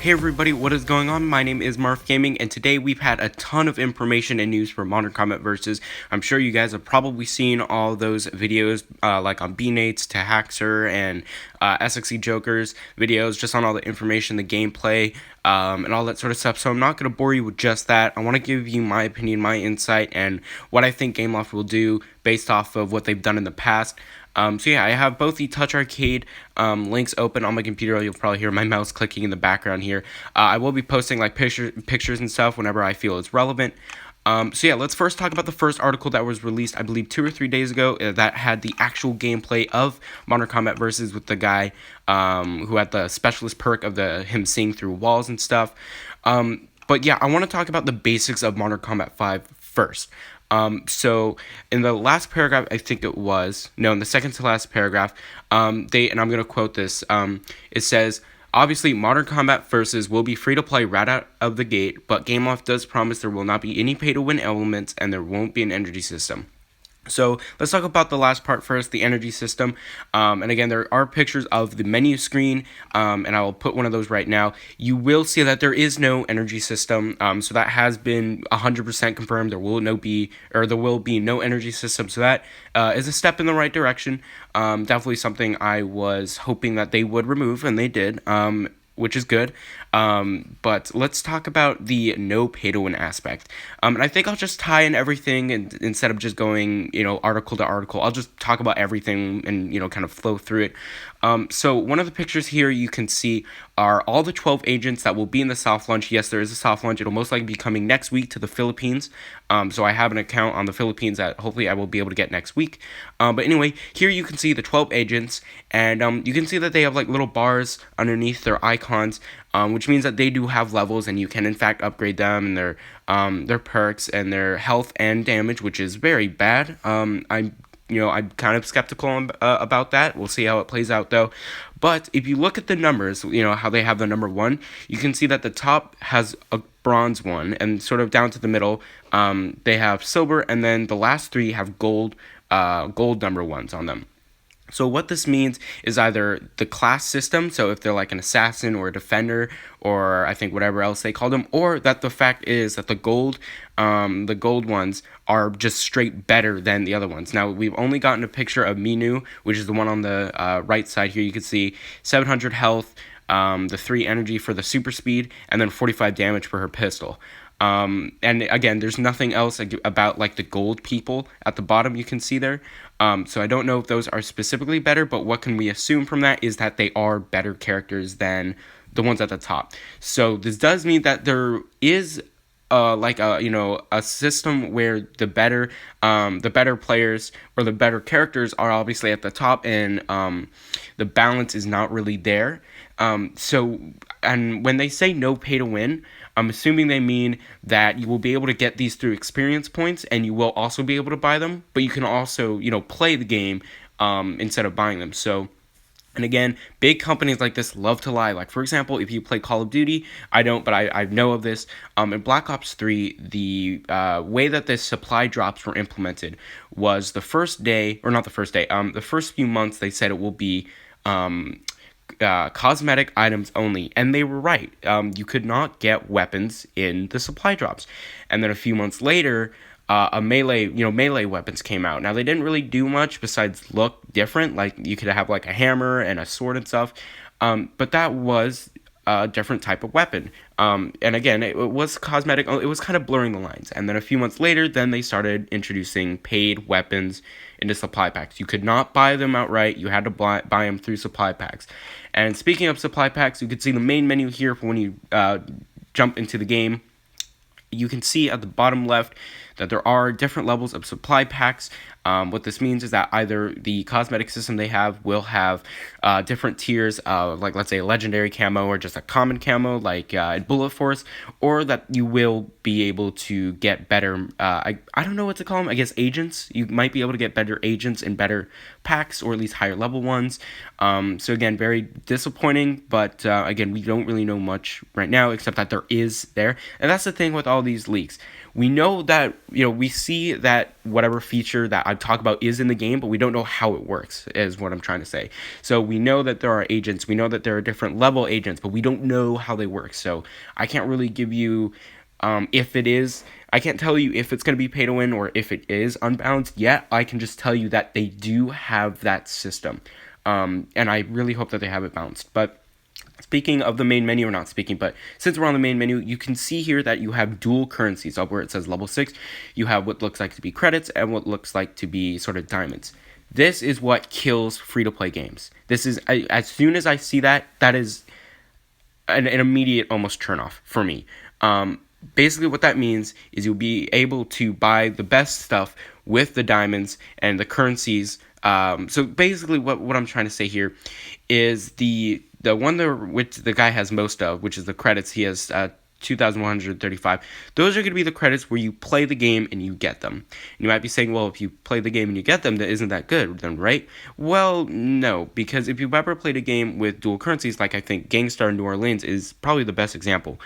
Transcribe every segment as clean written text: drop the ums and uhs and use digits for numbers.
Hey everybody, what is going on? My name is Marth Gaming, and today we've had a ton of information and news for Modern Combat Versus. I'm sure you guys have probably seen all those videos, like on B-Nates to Haxer and SXE Jokers videos, just on all the information, the gameplay, and all that sort of stuff. So I'm not going to bore you with just that. I want to give you my opinion, my insight, and what I think Gameloft will do based off of what they've done in the past. So yeah, I have both the Touch Arcade links open on my computer. You'll probably hear my mouse clicking in the background here. I will be posting like pictures and stuff whenever I feel it's relevant. So yeah, let's first talk about the first article that was released, I believe 2 or 3 days ago, that had the actual gameplay of Modern Combat Versus with the guy who had the specialist perk of him seeing through walls and stuff. But yeah, I want to talk about the basics of Modern Combat 5 first. So in the last paragraph, I think it was, no, in the second to last paragraph, and I'm going to quote this, it says, obviously, Modern Combat Versus will be free to play right out of the gate, but Gameloft does promise there will not be any pay-to-win elements and there won't be an energy system. So let's talk about the last part first, the energy system. And again, there are pictures of the menu screen, and I will put one of those right now. You will see that there is no energy system. So that has been 100% confirmed. There will be no energy system. So that is a step in the right direction. Definitely something I was hoping that they would remove, and they did. Which is good. But let's talk about the no pay-to-win aspect. And I think I'll just tie in everything, and instead of just going, article to article, I'll just talk about everything and, kind of flow through it. So one of the pictures here you can see are all the 12 agents that will be in the soft launch. Yes, there is a soft launch. It'll most likely be coming next week to the Philippines. So I have an account on the Philippines that hopefully I will be able to get next week. But anyway, here you can see the 12 agents, and you can see that they have like little bars underneath their icons, which means that they do have levels, and you can in fact upgrade them and their perks and their health and damage, which is very bad. I'm kind of skeptical about that. We'll see how it plays out, though. But if you look at the numbers, how they have the number 1, you can see that the top has a bronze one, and sort of down to the middle, they have silver, and then the last 3 have gold number 1s on them. So what this means is either the class system, so if they're like an assassin or a defender, or I think whatever else they call them, or that the fact is that the gold ones are just straight better than the other ones. Now, we've only gotten a picture of Minu, which is the one on the right side here. You can see 700 health, the 3 energy for the super speed, and then 45 damage for her pistol. And again, there's nothing else about like the gold people at the bottom you can see there. So I don't know if those are specifically better, but what can we assume from that is that they are better characters than the ones at the top. So this does mean that there is a system where the better players or the better characters are obviously at the top, and the balance is not really there. And when they say no pay to win, I'm assuming they mean that you will be able to get these through experience points, and you will also be able to buy them, but you can also, play the game instead of buying them. So, and again, big companies like this love to lie. Like, for example, if you play Call of Duty, I don't, but I know of this. In Black Ops 3, the way that the supply drops were implemented was the first day, or not the first day, the first few months they said it will be cosmetic items only, and they were right. You could not get weapons in the supply drops, and then a few months later, melee weapons came out. Now, they didn't really do much besides look different. Like, you could have like a hammer and a sword and stuff, but that was a different type of weapon. And again, it was cosmetic. It was kind of blurring the lines. And then a few months later, then they started introducing paid weapons into supply packs. You could not buy them outright. You had to buy them through supply packs. And speaking of supply packs, you can see the main menu here for when you jump into the game. You can see at the bottom left that there are different levels of supply packs. What this means is that either the cosmetic system they have will have different tiers, like let's say a legendary camo or just a common camo like in Bullet Force, or that you will be able to get better, I don't know what to call them, I guess agents. You might be able to get better agents in better packs, or at least higher level ones. So again, very disappointing, but again, we don't really know much right now except that there is there. And that's the thing with all these leaks. we know that, we see that whatever feature that I talk about is in the game, but we don't know how it works, is what I'm trying to say. So we know that there are agents, we know that there are different level agents, but we don't know how they work. So I can't really give you, if it is, I can't tell you if it's going to be pay to win or if it is unbalanced yet. I can just tell you that they do have that system. And I really hope that they have it balanced. But speaking of the main menu, or not speaking, but since we're on the main menu, you can see here that you have dual currencies. Up where it says level 6, you have what looks like to be credits and what looks like to be sort of diamonds. This is what kills free-to-play games. This is, as soon as I see that, that is an immediate almost turn off for me. Basically what that means is you'll be able to buy the best stuff with the diamonds and the currencies. So basically what I'm trying to say here is the one which the guy has most of, which is the credits. He has 2,135. Those are going to be the credits where you play the game and you get them. And you might be saying, well, if you play the game and you get them, that isn't that good then, right? Well, no, because if you've ever played a game with dual currencies, like I think Gangstar New Orleans is probably the best example,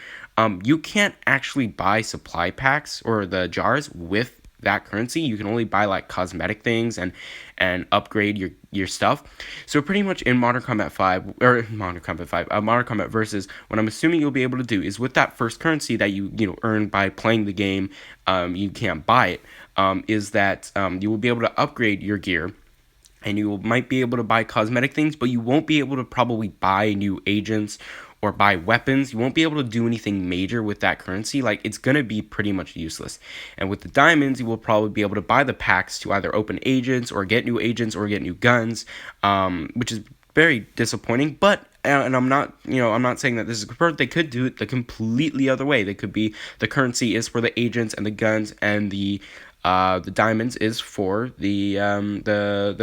you can't actually buy supply packs or the jars with that currency. You can only buy like cosmetic things and upgrade your stuff. So pretty much in Modern Combat 5 or Modern Combat Versus, what I'm assuming you'll be able to do is with that first currency that you earn by playing the game, you can't buy it. Is that you will be able to upgrade your gear. And you might be able to buy cosmetic things, but you won't be able to probably buy new agents or buy weapons. You won't be able to do anything major with that currency. Like, it's going to be pretty much useless. And with the diamonds, you will probably be able to buy the packs to either open agents or get new guns, which is very disappointing. But and I'm not saying that this is perfect. They could do it the completely other way. They could be the currency is for the agents and the guns, and the diamonds is for the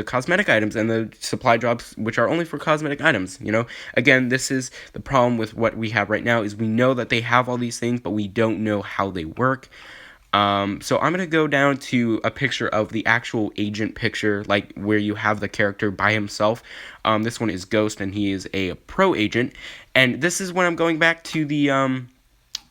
cosmetic items and the supply drops, which are only for cosmetic items. Again, this is the problem with what we have right now, is we know that they have all these things, but we don't know how they work. So I'm going to go down to a picture of the actual agent picture, like where you have the character by himself. This one is Ghost, and he is a pro agent. And this is when I'm going back to the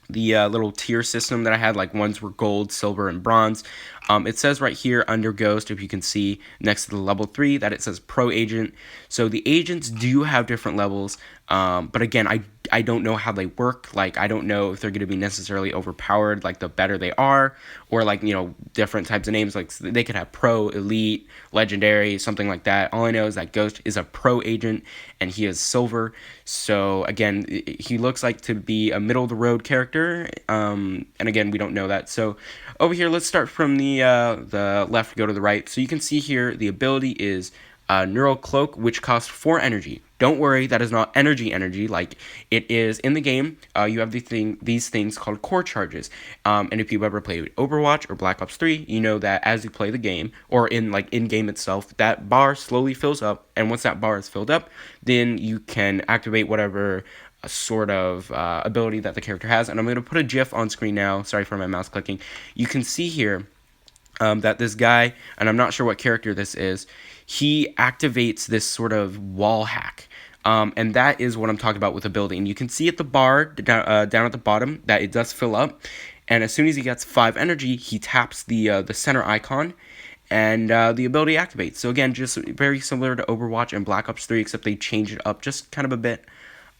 little tier system that I had, like ones were gold, silver, and bronze. It says right here under Ghost, if you can see next to the level 3, that it says Pro Agent. So the agents do have different levels, but again, I don't know how they work. Like, I don't know if they're going to be necessarily overpowered, like the better they are, or like, different types of names. Like, they could have Pro, Elite, Legendary, something like that. All I know is that Ghost is a Pro Agent, and he is silver. So again, he looks like to be a middle of the road character, and again, we don't know that. So over here, let's start from the left, go to the right. So you can see here the ability is Neural Cloak, which costs 4 energy. Don't worry, that is not energy like it is in the game. You have these things called core charges. And if you've ever played Overwatch or Black Ops 3, you know that as you play the game, or in game itself, that bar slowly fills up. And once that bar is filled up, then you can activate whatever sort of ability that the character has. And I'm going to put a GIF on screen now. Sorry for my mouse clicking. You can see here that this guy, and I'm not sure what character this is, he activates this sort of wall hack. And that is what I'm talking about with ability. And you can see at the bar down at the bottom that it does fill up. And as soon as he gets 5 energy, he taps the center icon, and the ability activates. So again, just very similar to Overwatch and Black Ops 3, except they change it up just kind of a bit.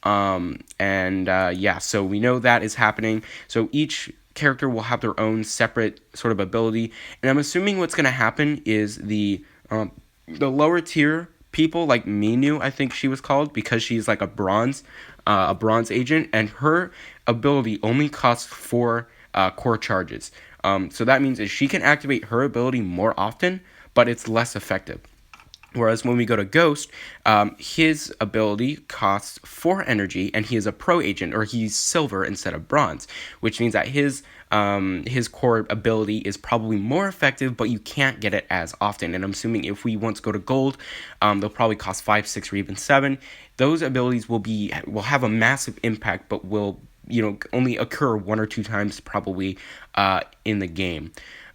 Yeah, so we know that is happening. So each character will have their own separate sort of ability, and I'm assuming what's going to happen is the lower tier people, like Minu, I think she was called, because she's like a bronze agent, and her ability only costs 4 core charges. So that means that she can activate her ability more often, but it's less effective. Whereas when we go to Ghost, his ability costs 4 energy, and he is a pro agent, or he's silver instead of bronze, which means that his core ability is probably more effective, but you can't get it as often. And I'm assuming if we want to go to gold, they'll probably cost 5, 6, or even 7. Those abilities will have a massive impact, but will only occur 1 or 2 times probably in the game.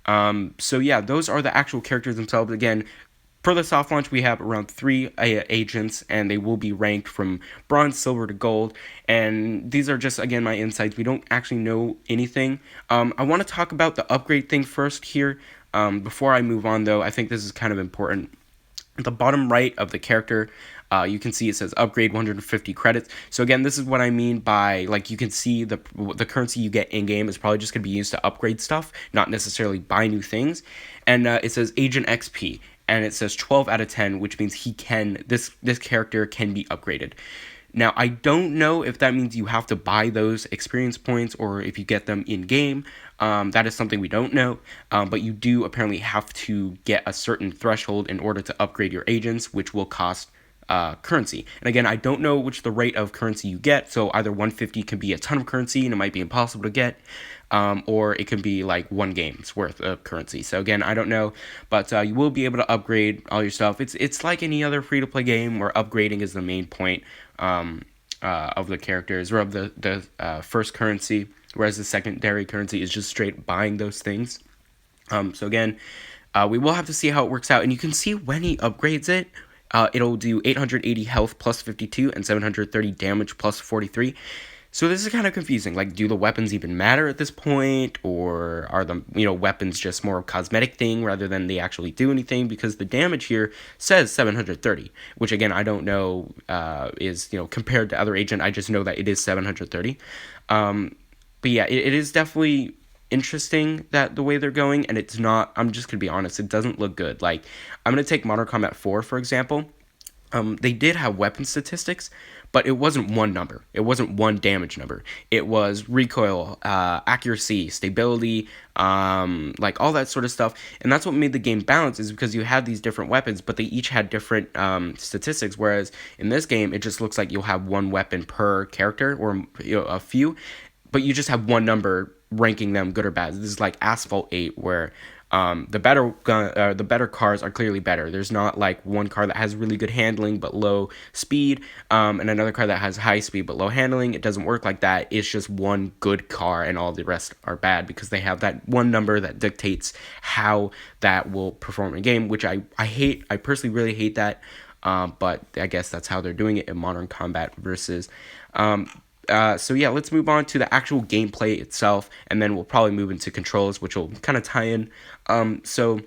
So yeah, those are the actual characters themselves. Again, For the soft launch, we have around 3 agents, and they will be ranked from bronze, silver to gold. And these are just, again, my insights. We don't actually know anything. I want to talk about the upgrade thing first here. Before I move on, though, I think this is kind of important. At the bottom right of the character, you can see it says upgrade 150 credits. So again, this is what I mean by, like, you can see the currency you get in game is probably just going to be used to upgrade stuff, not necessarily buy new things. And it says agent XP, and it says 12 out of 10, which means this character can be upgraded. Now, I don't know if that means you have to buy those experience points or if you get them in game. That is something we don't know. But you do apparently have to get a certain threshold in order to upgrade your agents, which will cost currency. And again, I don't know which the rate of currency you get. So either 150 can be a ton of currency and it might be impossible to get, or it can be like one game's worth of currency. So again, I don't know, but you will be able to upgrade all your stuff. It's like any other free to play game where upgrading is the main point of the characters or of the first currency, whereas the secondary currency is just straight buying those things. So again, we will have to see how it works out, and you can see when he upgrades it. It'll do 880 health plus 52 and 730 damage plus 43. So this is kind of confusing. Like, do the weapons even matter at this point, or are the weapons just more of a cosmetic thing rather than they actually do anything? Because the damage here says 730, which again I don't know is compared to other agent. I just know that it is 730. But yeah, it is definitely interesting that the way they're going, and it's not. I'm just gonna be honest. It doesn't look good. Like, I'm gonna take Modern Combat 4 for example. They did have weapon statistics, but it wasn't one number. It wasn't one damage number. It was recoil, accuracy, stability, like all that sort of stuff. And that's what made the game balance, is because you had these different weapons, but they each had different statistics. Whereas in this game, it just looks like you'll have one weapon per character, or a few, but you just have one number ranking them good or bad. This is like Asphalt 8, where the better cars are clearly better. There's not like one car that has really good handling but low speed, and another car that has high speed but low handling. It doesn't work like that. It's just one good car and all the rest are bad, because they have that one number that dictates how that will perform in a game, which I hate. I personally really hate that, but I guess that's how they're doing it in Modern Combat versus. So yeah, let's move on to the actual gameplay itself, and then we'll probably move into controls, which will kind of tie in. So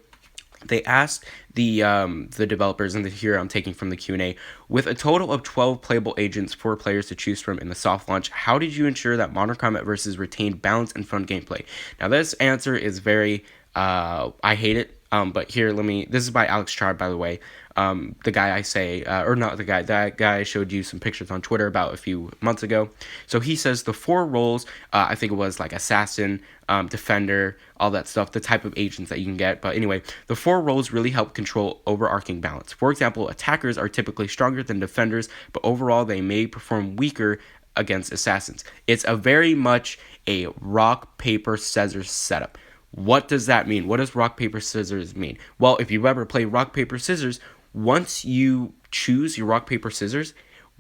they asked the developers, and here I'm taking from the Q&A, with a total of 12 playable agents for players to choose from in the soft launch, how did you ensure that Modern Combat Versus retained balance and fun gameplay? Now this answer is very, I hate it. But here, this is by Alex Chard, by the way. The guy I say, or not the guy, that guy I showed you some pictures on Twitter about a few months ago. So he says the 4 roles, I think it was like assassin, defender, all that stuff, the type of agents that you can get. But anyway, the 4 roles really help control overarching balance. For example, attackers are typically stronger than defenders, but overall they may perform weaker against assassins. It's a very much a rock, paper, scissors setup. What does that mean? What does rock, paper, scissors mean? Well, if you've ever played rock, paper, scissors, once you choose your rock, paper, scissors,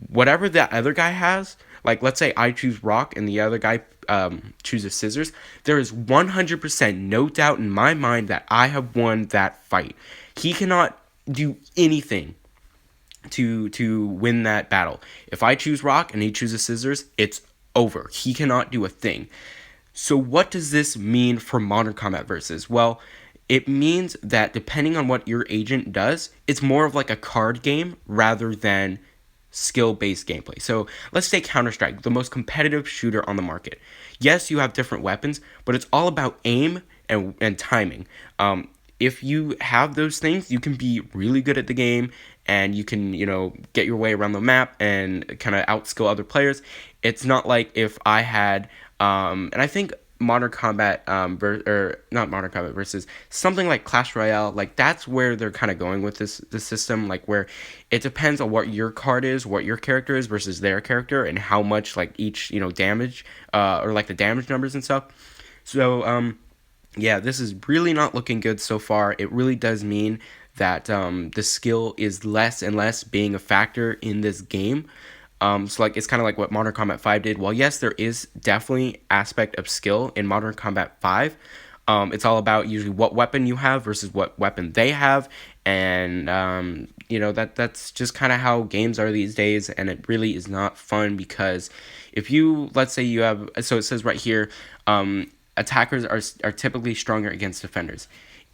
whatever that other guy has, like let's say I choose rock and the other guy chooses scissors, there is 100% no doubt in my mind that I have won that fight. He cannot do anything to win that battle. If I choose rock and he chooses scissors, it's over. He cannot do a thing. So what does this mean for Modern Combat Versus? Well, it means that depending on what your agent does, it's more of like a card game rather than skill-based gameplay. So let's take Counter-Strike, the most competitive shooter on the market. Yes, you have different weapons, but it's all about aim and timing. If you have those things, you can be really good at the game, and you can, get your way around the map and kind of outskill other players. It's not like if I had, and I think Modern Combat, or not Modern Combat Versus, something like Clash Royale, like that's where they're kind of going with this system, like where it depends on what your card is, what your character is versus their character, and how much like each damage, or like the damage numbers and stuff. So yeah, this is really not looking good so far. It really does mean that the skill is less and less being a factor in this game. So like it's kind of like what Modern Combat 5 did. Well, yes, there is definitely aspect of skill in Modern Combat 5. It's all about usually what weapon you have versus what weapon they have, and that's just kind of how games are these days, and it really is not fun because if you, let's say you have, so it says right here, attackers are typically stronger against defenders.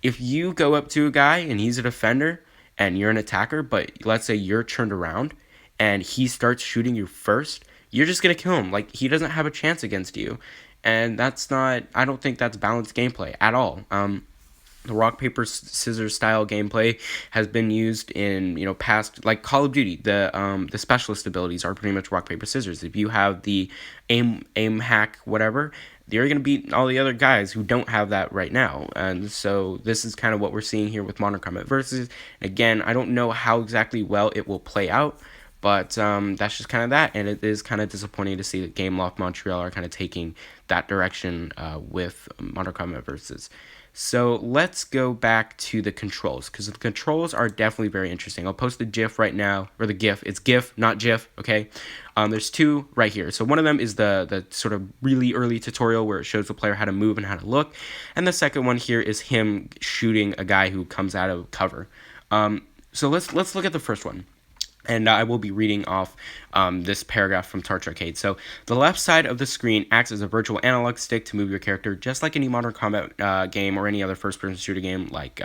If you go up to a guy and he's a defender and you're an attacker, but let's say you're turned around and he starts shooting you first, you're just gonna kill him. Like, he doesn't have a chance against you, and that's not. I don't think that's balanced gameplay at all. The rock paper scissors style gameplay has been used in past, like Call of Duty. The specialist abilities are pretty much rock paper scissors. If you have the aim hack whatever, you're gonna beat all the other guys who don't have that right now. And so this is kind of what we're seeing here with Modern Combat Versus. Again, I don't know how exactly well it will play out, but that's just kind of that, and it is kind of disappointing to see that Gameloft Montreal are kind of taking that direction with Modern Combat Versus. So let's go back to the controls, because the controls are definitely very interesting. I'll post the GIF right now, or the GIF. It's GIF, not GIF, okay? There's two right here. So one of them is the sort of really early tutorial where it shows the player how to move and how to look. And the second one here is him shooting a guy who comes out of cover. So let's look at the first one. And I will be reading off this paragraph from Torch Arcade. So, the left side of the screen acts as a virtual analog stick to move your character, just like any Modern Combat game or any other first-person shooter game like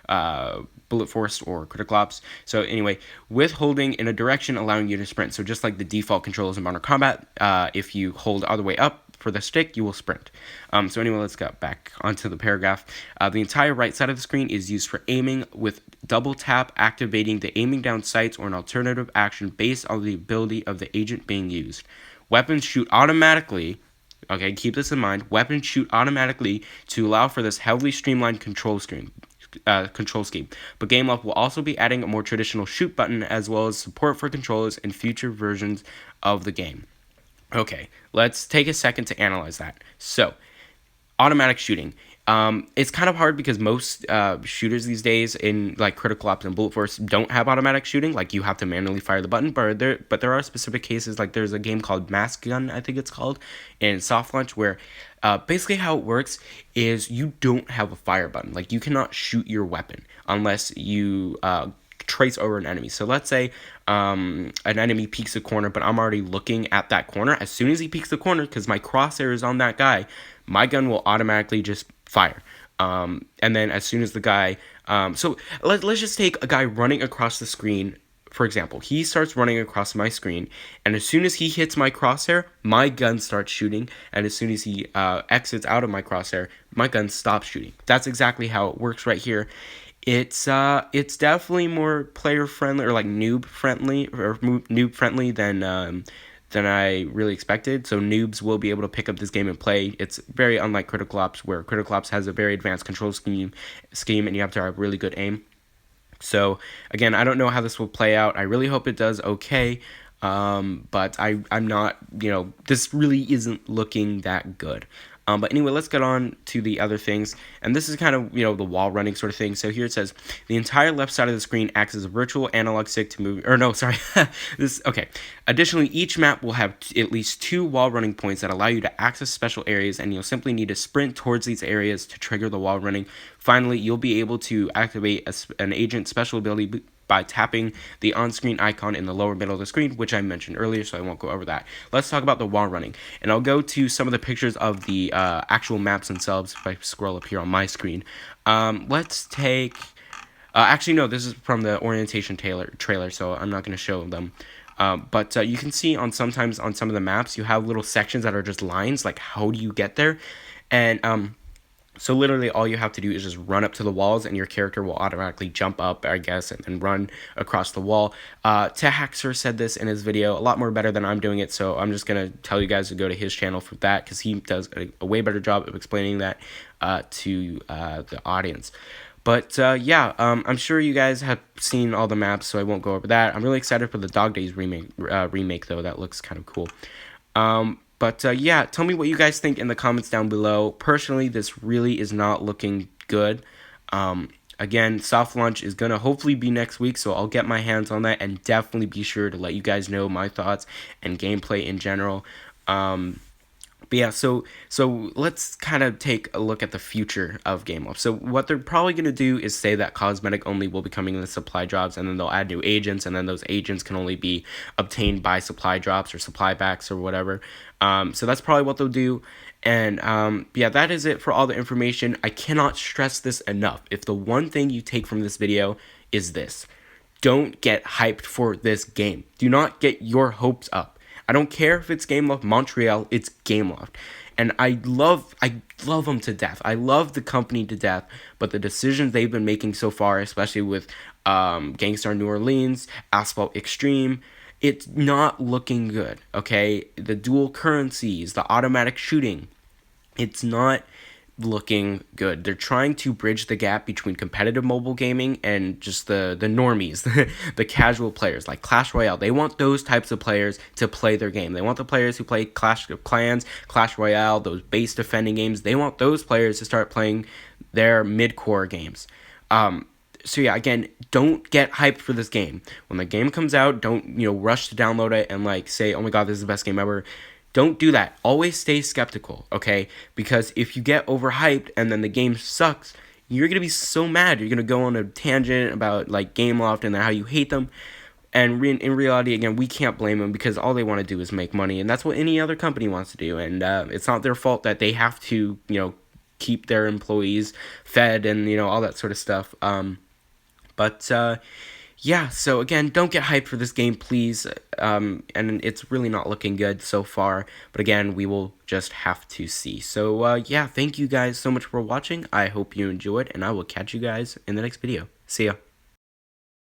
Bullet Force or Critical Ops. So, anyway, with holding in a direction allowing you to sprint. So, just like the default controls in Modern Combat, if you hold all the way up for the stick, you will sprint. So anyway, let's get back onto the paragraph. The entire right side of the screen is used for aiming, with double tap activating the aiming down sights or an alternative action based on the ability of the agent being used. Weapons shoot automatically. Okay, keep this in mind. Weapons shoot automatically to allow for this heavily streamlined control scheme. But Gameloft will also be adding a more traditional shoot button as well as support for controllers in future versions of the game. Okay, let's take a second to analyze that. So, automatic shooting. It's kind of hard because most shooters these days in like Critical Ops and Bullet Force don't have automatic shooting. Like, you have to manually fire the button. But there are specific cases, like there's a game called Mask Gun, I think it's called, in Soft Launch, where basically how it works is you don't have a fire button. Like, you cannot shoot your weapon unless you trace over an enemy. So let's say an enemy peeks a corner, but I'm already looking at that corner. As soon as he peeks the corner, because my crosshair is on that guy, my gun will automatically just fire. And then as soon as the guy, so let's just take a guy running across the screen. For example, he starts running across my screen, and as soon as he hits my crosshair, my gun starts shooting, and as soon as he exits out of my crosshair, my gun stops shooting. That's exactly how it works right here. It's definitely more player friendly, or like noob friendly than I really expected. So noobs will be able to pick up this game and play. It's very unlike Critical Ops, where Critical Ops has a very advanced control scheme, and you have to have really good aim. So again, I don't know how this will play out. I really hope it does okay. But I'm not, this really isn't looking that good. But anyway, let's get on to the other things. And this is kind of, the wall running sort of thing. So here it says, the entire left side of the screen acts as a virtual analog stick to move, or no, sorry. Okay. Additionally, each map will have at least 2 wall running points that allow you to access special areas, and you'll simply need to sprint towards these areas to trigger the wall running. Finally, you'll be able to activate an agent special ability by tapping the on-screen icon in the lower middle of the screen, which I mentioned earlier, so I won't go over that. Let's talk about the wall running, and I'll go to some of the pictures of the actual maps themselves if I scroll up here on my screen. Let's take... actually, no, this is from the orientation trailer, so I'm not going to show them. But you can see sometimes on some of the maps, you have little sections that are just lines, like how do you get there? And so literally all you have to do is just run up to the walls, and your character will automatically jump up, I guess, and then run across the wall. Haxer said this in his video a lot more better than I'm doing it, so I'm just going to tell you guys to go to his channel for that, because he does a way better job of explaining that to the audience. But yeah, I'm sure you guys have seen all the maps, so I won't go over that. I'm really excited for the Dog Days remake though. That looks kind of cool. But yeah, tell me what you guys think in the comments down below. Personally, this really is not looking good. Again, soft launch is going to hopefully be next week, so I'll get my hands on that and definitely be sure to let you guys know my thoughts and gameplay in general. But yeah, so let's kind of take a look at the future of Gameloft. So what they're probably going to do is say that cosmetic only will be coming in the supply drops, and then they'll add new agents, and then those agents can only be obtained by supply drops or supply backs or whatever. So that's probably what they'll do. And yeah, that is it for all the information. I cannot stress this enough. If the one thing you take from this video is this: don't get hyped for this game. Do not get your hopes up. I don't care if it's Gameloft Montreal, it's Gameloft. And I love them to death. I love the company to death, but the decisions they've been making so far, especially with Gangstar New Orleans, Asphalt Extreme, it's not looking good, okay? The dual currencies, the automatic shooting, it's not looking good. They're trying to bridge the gap between competitive mobile gaming and just the normies, the casual players like Clash Royale. They want those types of players to play their game. They want the players who play Clash of Clans, Clash Royale, those base defending games. They want those players to start playing their mid-core games. So yeah, again, don't get hyped for this game. When the game comes out, don't rush to download it and like say, "Oh my god, this is the best game ever." Don't do that. Always stay skeptical, okay? Because if you get overhyped and then the game sucks, you're gonna be so mad. You're gonna go on a tangent about like Gameloft and how you hate them. And in reality, again, we can't blame them because all they want to do is make money, and that's what any other company wants to do. And it's not their fault that they have to, keep their employees fed and all that sort of stuff. But yeah, so again, don't get hyped for this game, please. And it's really not looking good so far. But again, we will just have to see. So yeah, thank you guys so much for watching. I hope you enjoyed, and I will catch you guys in the next video. See ya.